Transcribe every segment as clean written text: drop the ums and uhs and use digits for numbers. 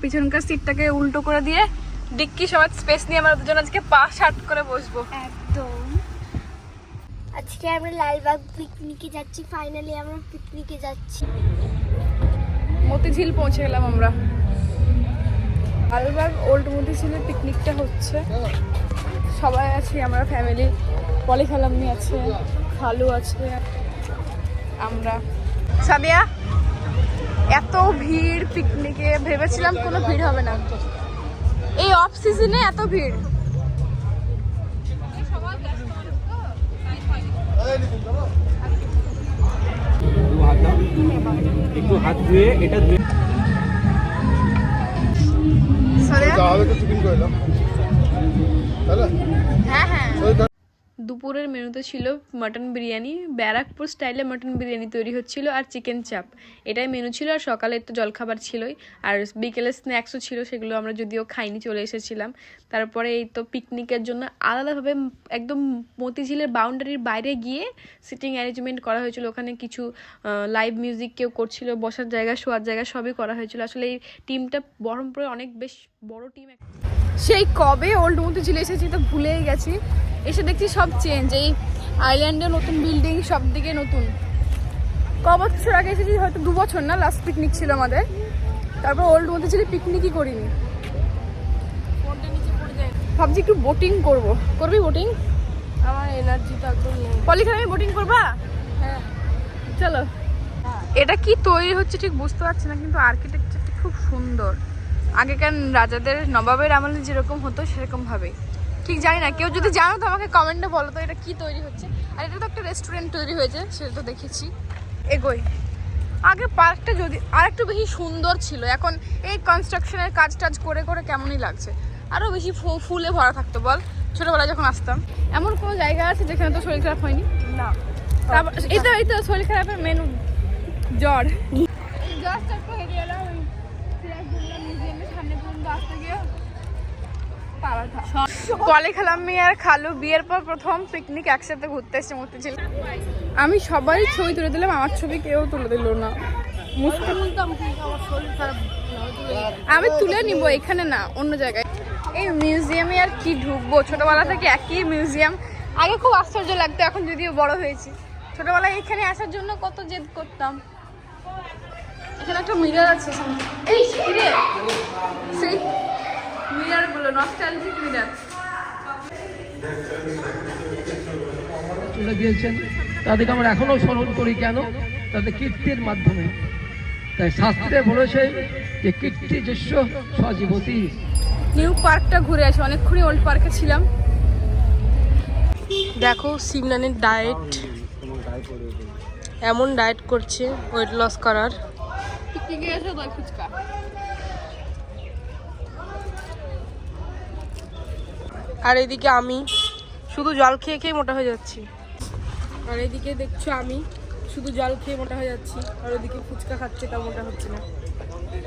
পিছনকার সিটটাকে উল্টো করে দিয়ে ডিক্কি সবার স্পেস নিয়ে আমরা দুজন আজকে পা শার্ট করে বসবো। একদম। আজকে আমরা লালবাগ পিকনিকে যাচ্ছি, ফাইনালি আমরা পিকনিকে যাচ্ছি। মতিঝিল পৌঁছে গেলাম আমরা। লালবাগ ওল্ড মতিঝিলের পিকনিকটা হচ্ছে, সবাই আছি আমরা ফ্যামিলি। পলি খালাম্মি আছে, খালু আছে, আমরা। সাদিয়া, এত ভিড় পিকনিকে, ভেবেছিলাম কোনো ভিড় হবে না, এই অফ সিজনে এত ভিড়। একটু হাত ধুয়ে এটা ধুয়ে হ্যাঁ হ্যাঁ। দুপুরের মেনুতে ছিল মাটন বিরিয়ানি, ব্যারাকপুর স্টাইলে মাটন বিরিয়ানি তৈরি হচ্ছিল, আর চিকেন চাপ, এটাই মেনু ছিল। আর সকালে তো জলখাবার ছিলই, আর বিকেলে স্ন্যাক্সও ছিল, সেগুলো আমরা যদিও খাইনি, চলে এসেছিলাম। তারপরে এই তো পিকনিকের জন্য আলাদাভাবে একদম মতিঝিলের বাউন্ডারির বাইরে গিয়ে সিটিং অ্যারেঞ্জমেন্ট করা হয়েছিল। ওখানে কিছু লাইভ মিউজিক কেউ করছিল, বসার জায়গা, শোয়ার জায়গা সবই করা হয়েছিল। আসলে এই টিমটা বহরমপুরে অনেক বেশ বড় টিম। সেই কবে ওল্ড মতিঝিলে এসেছি তো ভুলেই গেছি, এসে দেখছি সব চেঞ্জ। এই আইল্যান্ডে নতুন বিল্ডিং, সব দিকে নতুন। ক বছর আগে এসেছি, হয়তো 2 বছর না, লাস্ট পিকনিক ছিল আমাদের। তারপর ওল্ড মতিঝিলে পিকনিকই করিনি। ভাবছি একটু বোটিং করবো। করবি বোটিং? আমার এনার্জি তো একদম নেই। পলিখানে আমি বোটিং করবা? হ্যাঁ চলো। এটা কি তৈরি হচ্ছে ঠিক বুঝতে পারছি না, কিন্তু আর্কিটেকচারটা খুব সুন্দর। আগেকার রাজাদের, নবাবের আমলে যেরকম হতো সেরকম ভাবে, ঠিক জানি না, কেউ যদি জানো তো আমাকে কমেন্টে বলো তো এটা কি তৈরি হচ্ছে। আর এটা তো একটা রেস্টুরেন্ট তৈরি হয়েছে, সেটা তো দেখেছি। এগোই। আগে পার্কটা যদি আর একটু বেশি সুন্দর ছিল, এখন এই কনস্ট্রাকশনের কাজ টাজ করে করে কেমনই লাগছে। আরও বেশি ফুলে ভরা থাকতো বল, ছোটোবেলায় যখন আসতাম। এমন কোনো জায়গা আছে যেখানে তো শরীর খারাপ হয়নি? না। তারপর এই তো শরীর খারাপের মেন জ্বর। জাস্ট একটু হেঁটে এলাম ওই মিউজিয়ামের সামনে পর্যন্ত, আসতে গিয়ে পলি খালাম্মি আর খালু বিয়ের পর প্রথম পিকনিক একসাথে ঘুরতে এসে মতিঝিল। আমি সবাই ছবি তুলে দিলাম, আমার ছবি কেউ তুলে দিল না। আমি তুলে নিব, এখানে না, অন্য জায়গায়। এই মিউজিয়ামে আর কি ঢুকবো, ছোটবেলা থেকে একই মিউজিয়াম। আগে খুব আশ্চর্য লাগতো, এখন যদিও বড় হয়েছি। ছোটবেলায় এখানে আসার জন্য কত জেদ করতাম। এখানে একটা মিরর আছে, এই সেই মিরর গুলো, নস্টালজিক মিরর। চলে গিয়েছেন, তাদেরকে আমরা এখনো স্মরণ করি। কেন? তাদের কীর্তির মাধ্যমে। তাই শাস্ত্রে বলেছে যে কীর্তি যস্য সজীবতী। নিউ পার্কটা ঘুরে আসি, অনেকক্ষণই ওল্ড পার্কে ছিলাম। দেখো সিমরানের ডায়েট, এমন ডায়েট করছে ওয়েট লস করার। পিকনিকে এসে দই ফুচকা। আর এদিকে আমি শুধু জল খেয়ে খেয়ে মোটা হয়ে যাচ্ছি। আর এদিকে দেখছো আমি শুধু জল খেয়ে মোটা হয়ে যাচ্ছি, আর ওদিকে ফুচকা খাচ্ছে, তা মোটা হচ্ছে না।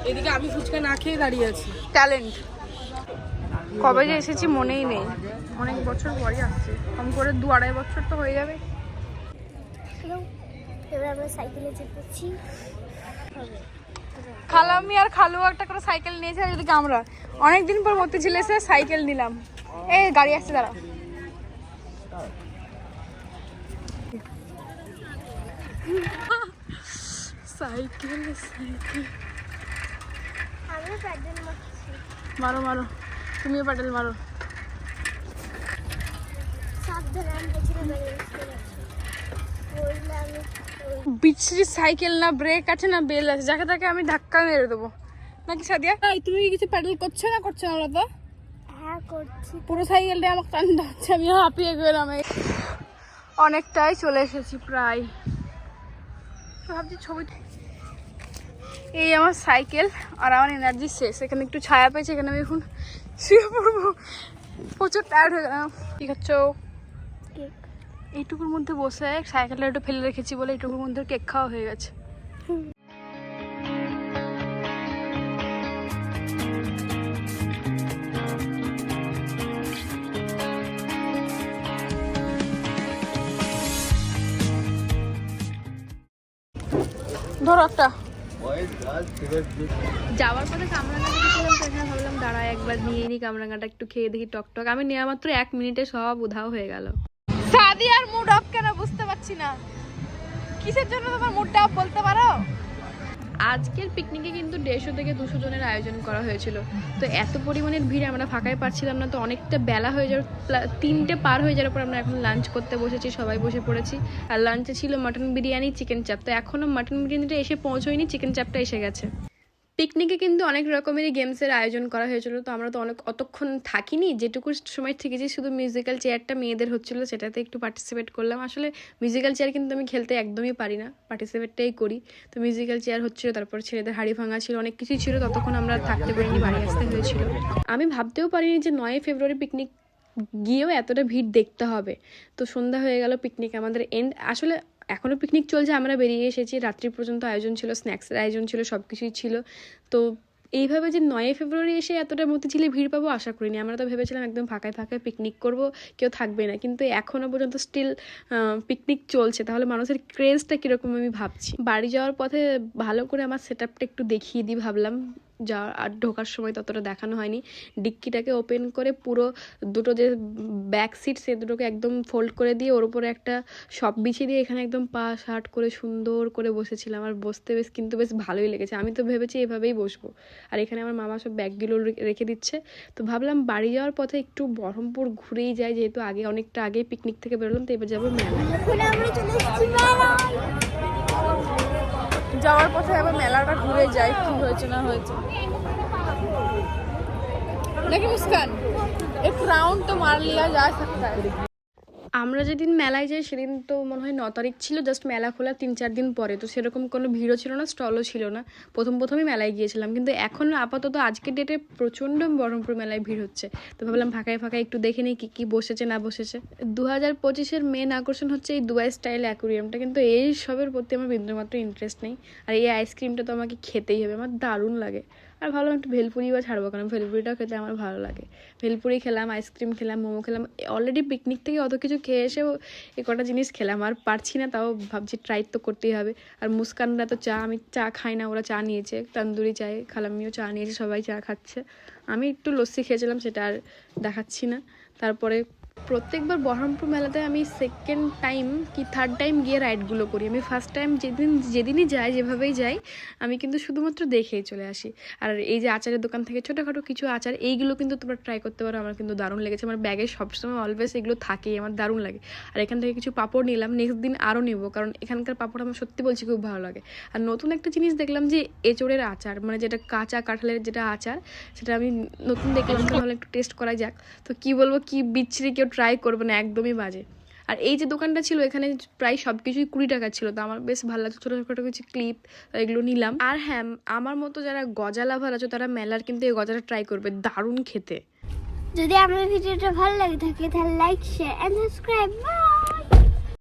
এদিকে আমি ফুচকা না খেয়ে দাঁড়িয়ে আছি। ট্যালেন্ট। কবে যে এসেছি মনেই নেই, অনেক বছর পরে আসছি, কম করে 2-2.5 বছর তো হয়ে যাবে। এবার আমরা সাইকেলে চেপেছি। খালাম্মি আর খালু একটা করে সাইকেল নিয়েছে, আর এদিকে আমরা অনেকদিন পর মতিঝিলে এসে সাইকেল নিলাম। এই গাড়ি আসছে, দাঁড়া। সাইকেল সাইকেল আমি প্যাডেল মারছি। মারো মারো, তুমিও প্যাডেল মারো। সাবধানে, আমি পেছনে ব্যালেন্স করে আছি। বললে আমি বিচ্ছিরি সাইকেল, না ব্রেক আছে না বেল আছে, যাকে তাকে আমি ধাক্কা মেরে দেবো নাকি। সাদিয়া তুমি কিছু প্যাডেল করছো না? করছো না তো? হ্যাঁ করছি। পুরো সাইকেলটা আমাকে টানতে হচ্ছে, আমি হাঁপিয়ে গেলাম। অনেকটাই চলে এসেছি প্রায়। ভাবছি ছবি, এই আমার সাইকেল, আর আমার এনার্জি শেষ। এখানে একটু ছায়া পেয়েছে, এখানে আমি এখন শুয়ে পড়বো। প্রচুর টায়ার্ড হয়ে গেলাম। কি খাচ্ছ? কেক। এইটুকুর মধ্যে বসে সাইকেলটা একটু ফেলে রেখেছি বলে এইটুকুর মধ্যে কেক খাওয়া হয়ে গেছে। ধরো একটা যাওয়ার পথে কামরাঙ্গা দেখেছিলাম, তো এখানে ভাবলাম দাঁড়া একবার নিয়ে নিই কামরাঙ্গাটা, একটু খেয়ে দেখি টকটক। আমি নেওয়া মাত্র 1 মিনিটে সব উধাও হয়ে গেল। সাদিয়ার মুড অফ কেন বুঝতে পারছি না, কিসের জন্য তোমার মুডটা অফ বলতে পারো? আজকের পিকনিকে কিন্তু 150 থেকে 200 জনের আয়োজন করা হয়েছিল। তো এত পরিমাণের ভিড় আমরা ফাঁকায় পাচ্ছিলাম না, তো অনেকটা বেলা হয়ে যাওয়ার 3টে পার হয়ে যাওয়ার পর আমরা এখন লাঞ্চ করতে বসেছি, সবাই বসে পড়েছি। আর লাঞ্চে ছিল মাটন বিরিয়ানি, চিকেন চাপ। তো এখনও মাটন বিরিয়ানিটা এসে পৌঁছয়নি, চিকেন চাপটা এসে গেছে। পিকনিকে কিন্তু অনেক রকমেরই গেমসের আয়োজন করা হয়েছিল, তো আমরা তো অতক্ষণ থাকিনি, যেটুকু সময় থেকেছি শুধু মিউজিক্যাল চেয়ারটা মেয়েদের হচ্ছিল সেটাতে একটু পার্টিসিপেট করলাম। আসলে মিউজিক্যাল চেয়ার কিন্তু আমি খেলতে একদমই পারি না, পার্টিসিপেটটাই করি। তো মিউজিক্যাল চেয়ার হচ্ছিল, তারপর ছেলেদের হাড়ি ভাঙা ছিল, অনেক কিছুই ছিল। ততক্ষণ আমরা থাকতে পারিনি, বাড়ি আসতে হয়েছিল। আমি ভাবতেও পারিনি যে 9 ফেব্রুয়ারি পিকনিক গিয়েও এতটা ভিড় দেখতে হবে। তো সন্ধ্যা হয়ে গেল, পিকনিক আমাদের এন্ড। আসলে এখনও পিকনিক চলছে, আমরা বেরিয়ে এসেছি, রাত্রি পর্যন্ত আয়োজন ছিল, স্ন্যাক্সের আয়োজন ছিল, সব কিছুই ছিল। তো এইভাবে যে 9 ফেব্রুয়ারি এসে এতটা মতিঝিলে ভিড় পাবো আশা করিনি। আমরা তো ভেবেছিলাম একদম ফাঁকায় ফাঁকায় পিকনিক করব, কেউ থাকবে না, কিন্তু এখনও পর্যন্ত স্টিল পিকনিক চলছে। তাহলে মানুষের ক্রেজটা কীরকম আমি ভাবছি। বাড়ি যাওয়ার পথে ভালো করে আমার সেট আপটা একটু দেখিয়ে দিই ভাবলাম, আর ঢোকার সময় ততটা দেখানো হয়নি। ডিক্কিটাকে ওপেন করে পুরো দুটো যে ব্যাক সিট সে দুটোকে একদম ফোল্ড করে দিয়ে ওর উপরে একটা শপ বিছিয়ে দিয়ে এখানে একদম পা শার্ট করে সুন্দর করে বসেছিলাম। আর বসতে কিন্তু বেশ ভালোই লেগেছে। আমি তো ভেবেছি এভাবেই বসবো। আর এখানে আমার মামা সব ব্যাগগুলো রেখে দিচ্ছে। তো ভাবলাম বাড়ি যাওয়ার পথে একটু বহরমপুর ঘুরেই যাই, যেহেতু অনেকটা আগেই পিকনিক থেকে বেরোলাম, তো এবার যাবো মেলায়। যাওয়ার পথে আবার মেলাটা ঘুরে যাই, কি হয়েছে না হয়েছে নাকি মুস্কান, এক রাউন্ড তো মার লিয়া যা সকতা है। আমরা যেদিন মেলায় যাই সেদিন তো মনে হয় 9 তারিখ ছিল, জাস্ট মেলা খোলা 3-4 দিন পরে। তো সেরকম কোনো ভিড়ও ছিল না, স্টলও ছিল না। প্রথমই মেলায় গিয়েছিলাম, কিন্তু এখন আপাতত আজকের ডেটে প্রচণ্ড বহরমপুর মেলায় ভিড় হচ্ছে। তো ভাবলাম ফাঁকায় একটু দেখে নিই কী বসেছে না বসেছে। 2025-এর মেন আকর্ষণ হচ্ছে এই দুবাই স্টাইল অ্যাকুরিয়ামটা, কিন্তু এই সবের প্রতি আমার বিন্দুমাত্র ইন্টারেস্ট নেই। আর এই আইসক্রিমটা তো আমাকে খেতেই হবে, আমার দারুণ লাগে। আর ভাবলাম একটু ভেলপুরি বা ছাড়বো, কারণ ভেলপুরিটাও খেতে আমার ভালো লাগে। ভেলপুরি খেলাম, আইসক্রিম খেলাম, মোমো খেলাম। অলরেডি পিকনিক থেকে অত কিছু খেয়ে এসেও এই কটা জিনিস খেলাম, আর পারছি না, তাও ভাবছি ট্রাই তো করতেই হবে। আর মুস্কানরা তো আমি চা খাই না, ওরা চা নিয়েছে, তন্দুরি চায়, খালাম্মিও চা নিয়েছে, সবাই চা খাচ্ছে। আমি একটু লস্যি খেয়েছিলাম, সেটা আর দেখাচ্ছি না। তারপরে প্রত্যেকবার বহরমপুর মেলাতে আমি সেকেন্ড টাইম কি থার্ড টাইম গিয়ে রাইডগুলো করি। আমি ফার্স্ট টাইম যেদিনই যাই, যেভাবেই যাই, আমি কিন্তু শুধুমাত্র দেখেই চলে আসি। আর এই যে আচারের দোকান থেকে ছোটোখাটো কিছু আচার, এইগুলো কিন্তু তোমরা ট্রাই করতে পারো, আমার কিন্তু দারুণ লেগেছে। আমার ব্যাগে সবসময় অলওয়েজ এগুলো থাকেই, আমার দারুণ লাগে। আর এখান থেকে কিছু পাঁপড় নিলাম, নেক্সট দিন আরও নেবো, কারণ এখানকার পাঁপড় আমার সত্যি বলছি খুব ভালো লাগে। আর নতুন একটা জিনিস দেখলাম যে এঁচোড়ের আচার, মানে যেটা কাঁচা কাঁঠালের যেটা আচার, সেটা আমি নতুন দেখলাম, তাহলে একটু টেস্ট করা যাক। তো কি বলবো, কি বিচ্ছিরি, কেউ ট্রাই করবে না, একদমই বাজে। আর এই যে দোকানটা ছিল, এখানে প্রায় সব কিছুই 20 টাকা ছিল, তো আমার বেশ ভালো লাগছে। ছোটো ছোটো কিছু ক্লিপ এগুলো নিলাম। আর হ্যাঁ, আমার মতো যারা গজা লাভার আছে তারা মেলার কিন্তু এই গজাটা ট্রাই করবে, দারুণ খেতে। যদি আমার ভিডিওটা ভালো লাগে থাকে তাহলে লাইক, শেয়ার এন্ড সাবস্ক্রাইব।